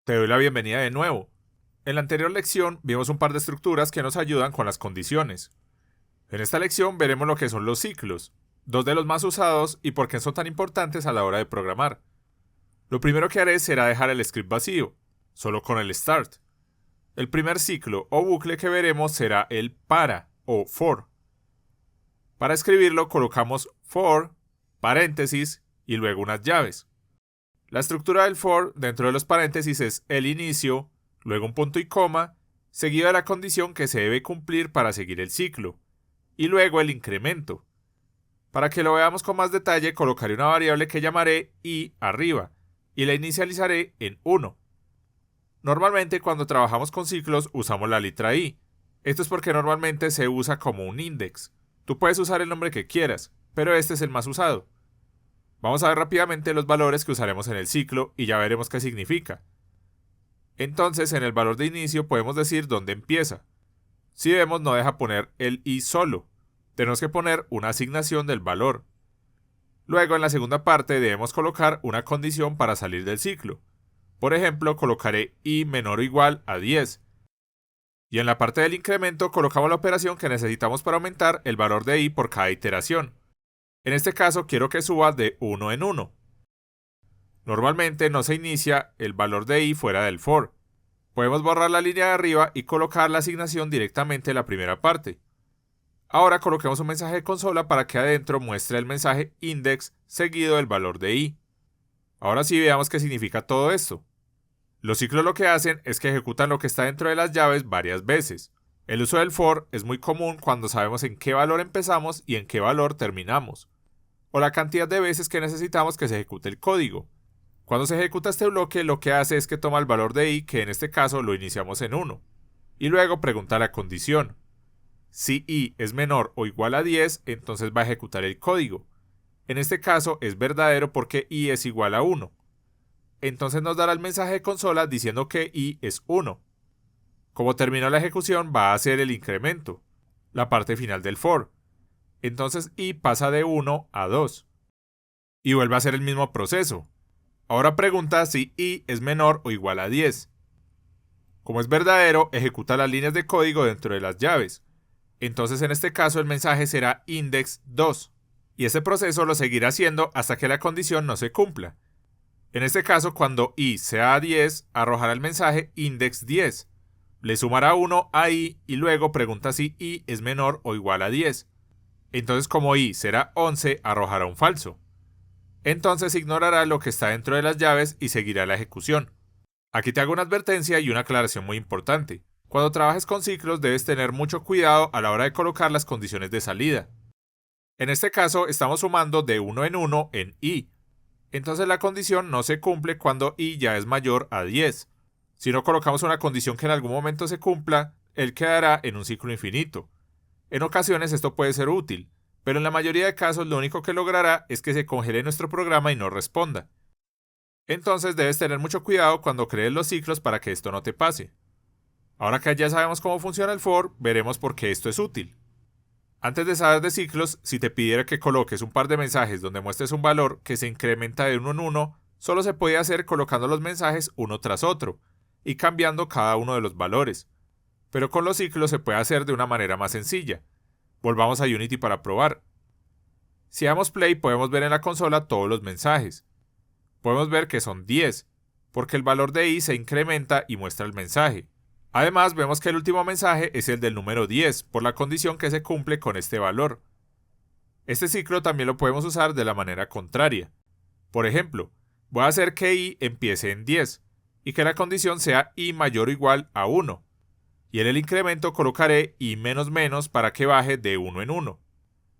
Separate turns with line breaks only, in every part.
Te doy la bienvenida de nuevo. En la anterior lección vimos un par de estructuras que nos ayudan con las condiciones. En esta lección veremos lo que son los ciclos, dos de los más usados y por qué son tan importantes a la hora de programar. Lo primero que haré será dejar el script vacío, solo con el start. El primer ciclo o bucle que veremos será el para o for. Para escribirlo colocamos for, paréntesis y luego unas llaves. La estructura del for dentro de los paréntesis es el inicio, luego un punto y coma, seguido de la condición que se debe cumplir para seguir el ciclo, y luego el incremento. Para que lo veamos con más detalle, colocaré una variable que llamaré i arriba, y la inicializaré en 1. Normalmente cuando trabajamos con ciclos usamos la letra i. Esto es porque normalmente se usa como un index. Tú puedes usar el nombre que quieras, pero este es el más usado. Vamos a ver rápidamente los valores que usaremos en el ciclo y ya veremos qué significa. Entonces, en el valor de inicio podemos decir dónde empieza. Si vemos, no deja poner el i solo. Tenemos que poner una asignación del valor. Luego, en la segunda parte, debemos colocar una condición para salir del ciclo. Por ejemplo, colocaré i menor o igual a 10. Y en la parte del incremento colocamos la operación que necesitamos para aumentar el valor de i por cada iteración. En este caso quiero que suba de 1 en 1. Normalmente no se inicia el valor de i fuera del for. Podemos borrar la línea de arriba y colocar la asignación directamente en la primera parte. Ahora coloquemos un mensaje de consola para que adentro muestre el mensaje index seguido del valor de i. Ahora sí veamos qué significa todo esto. Los ciclos lo que hacen es que ejecutan lo que está dentro de las llaves varias veces. El uso del for es muy común cuando sabemos en qué valor empezamos y en qué valor terminamos, o la cantidad de veces que necesitamos que se ejecute el código. Cuando se ejecuta este bloque, lo que hace es que toma el valor de i, que en este caso lo iniciamos en 1, y luego pregunta la condición. Si i es menor o igual a 10, entonces va a ejecutar el código. En este caso es verdadero porque i es igual a 1. Entonces nos dará el mensaje de consola diciendo que i es 1. Como terminó la ejecución, va a hacer el incremento, la parte final del for. Entonces i pasa de 1 a 2. Y vuelve a hacer el mismo proceso. Ahora pregunta si i es menor o igual a 10. Como es verdadero, ejecuta las líneas de código dentro de las llaves. Entonces en este caso el mensaje será index 2. Y este proceso lo seguirá haciendo hasta que la condición no se cumpla. En este caso, cuando i sea 10, arrojará el mensaje index 10. Le sumará 1 a i y luego pregunta si i es menor o igual a 10. Entonces como i será 11, arrojará un falso. Entonces ignorará lo que está dentro de las llaves y seguirá la ejecución. Aquí te hago una advertencia y una aclaración muy importante. Cuando trabajes con ciclos debes tener mucho cuidado a la hora de colocar las condiciones de salida. En este caso estamos sumando de 1 en 1 en i. Entonces la condición no se cumple cuando i ya es mayor a 10. Si no colocamos una condición que en algún momento se cumpla, él quedará en un ciclo infinito. En ocasiones esto puede ser útil, pero en la mayoría de casos lo único que logrará es que se congele nuestro programa y no responda. Entonces debes tener mucho cuidado cuando crees los ciclos para que esto no te pase. Ahora que ya sabemos cómo funciona el for, veremos por qué esto es útil. Antes de saber de ciclos, si te pidiera que coloques un par de mensajes donde muestres un valor que se incrementa de uno en uno, solo se puede hacer colocando los mensajes uno tras otro y cambiando cada uno de los valores. Pero con los ciclos se puede hacer de una manera más sencilla. Volvamos a Unity para probar. Si damos play podemos ver en la consola todos los mensajes. Podemos ver que son 10, porque el valor de i se incrementa y muestra el mensaje. Además vemos que el último mensaje es el del número 10, por la condición que se cumple con este valor. Este ciclo también lo podemos usar de la manera contraria. Por ejemplo, voy a hacer que i empiece en 10 y que la condición sea i mayor o igual a 1. Y en el incremento colocaré i menos menos para que baje de 1 en 1.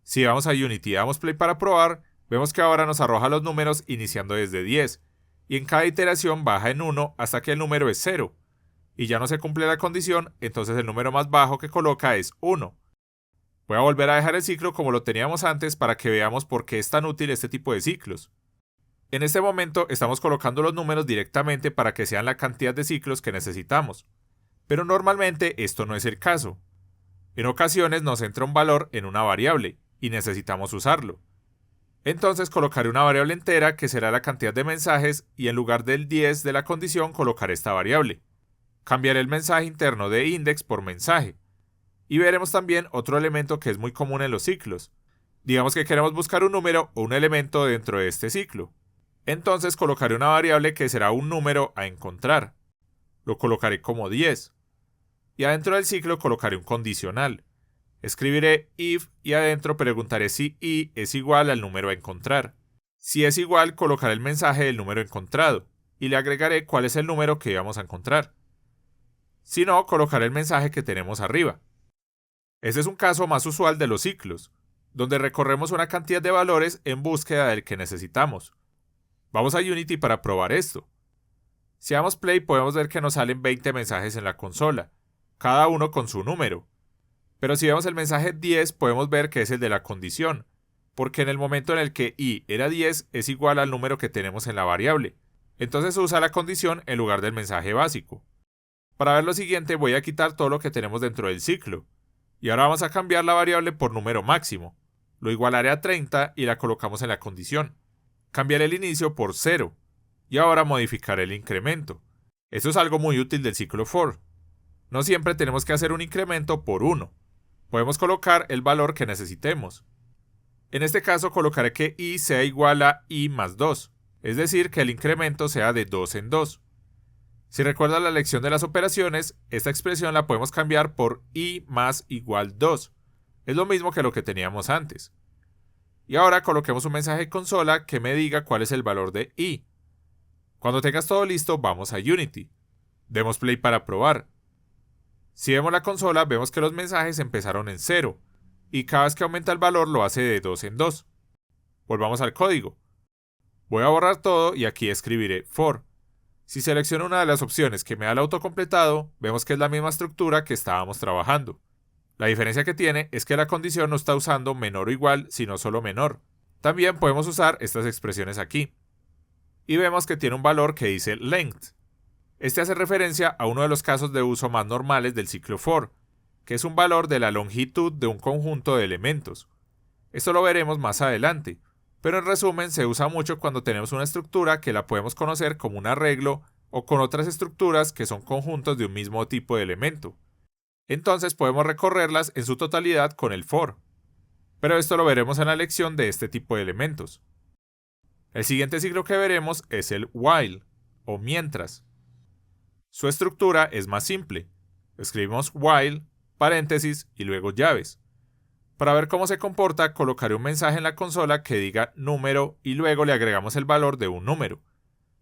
Si vamos a Unity y damos play para probar, vemos que ahora nos arroja los números iniciando desde 10, y en cada iteración baja en 1 hasta que el número es 0, y ya no se cumple la condición, entonces el número más bajo que coloca es 1. Voy a volver a dejar el ciclo como lo teníamos antes para que veamos por qué es tan útil este tipo de ciclos. En este momento estamos colocando los números directamente para que sean la cantidad de ciclos que necesitamos, pero normalmente esto no es el caso. En ocasiones nos entra un valor en una variable y necesitamos usarlo. Entonces colocaré una variable entera que será la cantidad de mensajes y en lugar del 10 de la condición colocaré esta variable. Cambiaré el mensaje interno de index por mensaje. Y veremos también otro elemento que es muy común en los ciclos. Digamos que queremos buscar un número o un elemento dentro de este ciclo. Entonces colocaré una variable que será un número a encontrar. Lo colocaré como 10. Y adentro del ciclo colocaré un condicional. Escribiré if y adentro preguntaré si i es igual al número a encontrar. Si es igual, colocaré el mensaje del número encontrado y le agregaré cuál es el número que íbamos a encontrar. Si no, colocaré el mensaje que tenemos arriba. Este es un caso más usual de los ciclos, donde recorremos una cantidad de valores en búsqueda del que necesitamos. Vamos a Unity para probar esto. Si damos play podemos ver que nos salen 20 mensajes en la consola, cada uno con su número. Pero si vemos el mensaje 10 podemos ver que es el de la condición, porque en el momento en el que i era 10 es igual al número que tenemos en la variable. Entonces usa la condición en lugar del mensaje básico. Para ver lo siguiente voy a quitar todo lo que tenemos dentro del ciclo. Y ahora vamos a cambiar la variable por número máximo. Lo igualaré a 30 y la colocamos en la condición. Cambiaré el inicio por 0. Y ahora modificaré el incremento. Esto es algo muy útil del ciclo for. No siempre tenemos que hacer un incremento por 1. Podemos colocar el valor que necesitemos. En este caso colocaré que i sea igual a i más 2, es decir, que el incremento sea de 2 en 2. Si recuerdas la lección de las operaciones, esta expresión la podemos cambiar por i más igual 2. Es lo mismo que lo que teníamos antes. Y ahora coloquemos un mensaje de consola que me diga cuál es el valor de i. Cuando tengas todo listo, vamos a Unity. Demos play para probar. Si vemos la consola, vemos que los mensajes empezaron en 0, y cada vez que aumenta el valor lo hace de 2 en 2. Volvamos al código. Voy a borrar todo y aquí escribiré for. Si selecciono una de las opciones que me da el autocompletado, vemos que es la misma estructura que estábamos trabajando. La diferencia que tiene es que la condición no está usando menor o igual, sino solo menor. También podemos usar estas expresiones aquí. Y vemos que tiene un valor que dice length. Este hace referencia a uno de los casos de uso más normales del ciclo for, que es un valor de la longitud de un conjunto de elementos. Esto lo veremos más adelante, pero en resumen se usa mucho cuando tenemos una estructura que la podemos conocer como un arreglo o con otras estructuras que son conjuntos de un mismo tipo de elemento. Entonces podemos recorrerlas en su totalidad con el for. Pero esto lo veremos en la lección de este tipo de elementos. El siguiente ciclo que veremos es el while, o mientras. Su estructura es más simple. Escribimos while, paréntesis y luego llaves. Para ver cómo se comporta, colocaré un mensaje en la consola que diga número y luego le agregamos el valor de un número.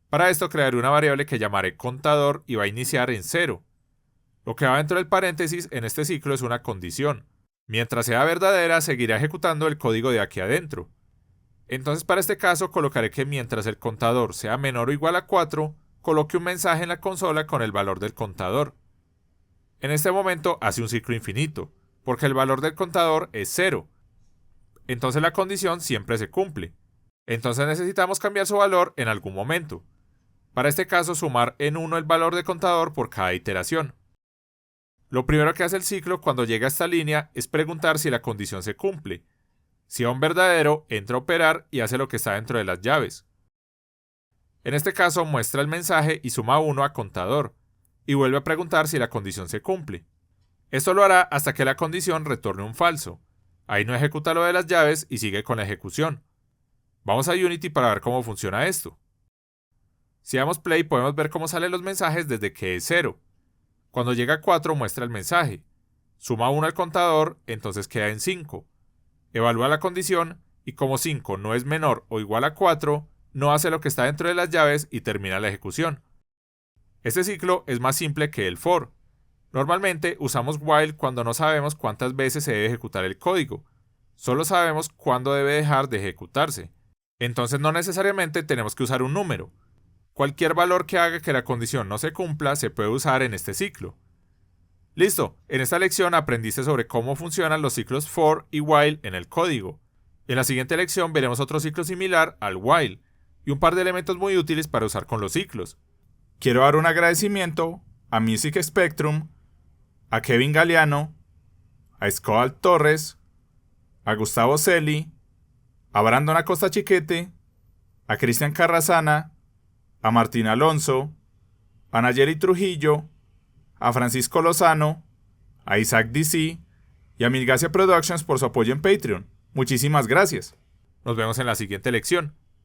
Para esto crearé una variable que llamaré contador y va a iniciar en 0. Lo que va dentro del paréntesis en este ciclo es una condición. Mientras sea verdadera, seguirá ejecutando el código de aquí adentro. Entonces para este caso colocaré que mientras el contador sea menor o igual a 4, coloque un mensaje en la consola con el valor del contador. En este momento hace un ciclo infinito, porque el valor del contador es 0. Entonces la condición siempre se cumple. Entonces necesitamos cambiar su valor en algún momento. Para este caso sumar en 1 el valor del contador por cada iteración. Lo primero que hace el ciclo cuando llega a esta línea es preguntar si la condición se cumple. Si es un verdadero, entra a operar y hace lo que está dentro de las llaves. En este caso muestra el mensaje y suma 1 a contador, y vuelve a preguntar si la condición se cumple. Esto lo hará hasta que la condición retorne un falso. Ahí no ejecuta lo de las llaves y sigue con la ejecución. Vamos a Unity para ver cómo funciona esto. Si damos play podemos ver cómo salen los mensajes desde que es 0. Cuando llega a 4 muestra el mensaje. Suma 1 al contador, entonces queda en 5. Evalúa la condición y como 5 no es menor o igual a 4, no hace lo que está dentro de las llaves y termina la ejecución. Este ciclo es más simple que el for. Normalmente usamos while cuando no sabemos cuántas veces se debe ejecutar el código. Solo sabemos cuándo debe dejar de ejecutarse. Entonces no necesariamente tenemos que usar un número. Cualquier valor que haga que la condición no se cumpla se puede usar en este ciclo. Listo, en esta lección aprendiste sobre cómo funcionan los ciclos for y while en el código. En la siguiente lección veremos otro ciclo similar al while y un par de elementos muy útiles para usar con los ciclos. Quiero dar un agradecimiento a Music Spectrum, a Kevin Galeano, a Escobar Torres, a Gustavo Celi, a Brandon Acosta Chiquete, a Cristian Carrasana, a Martín Alonso, a Nayeli Trujillo, a Francisco Lozano, a Isaac DC y a Milgacia Productions por su apoyo en Patreon. Muchísimas gracias. Nos vemos en la siguiente lección.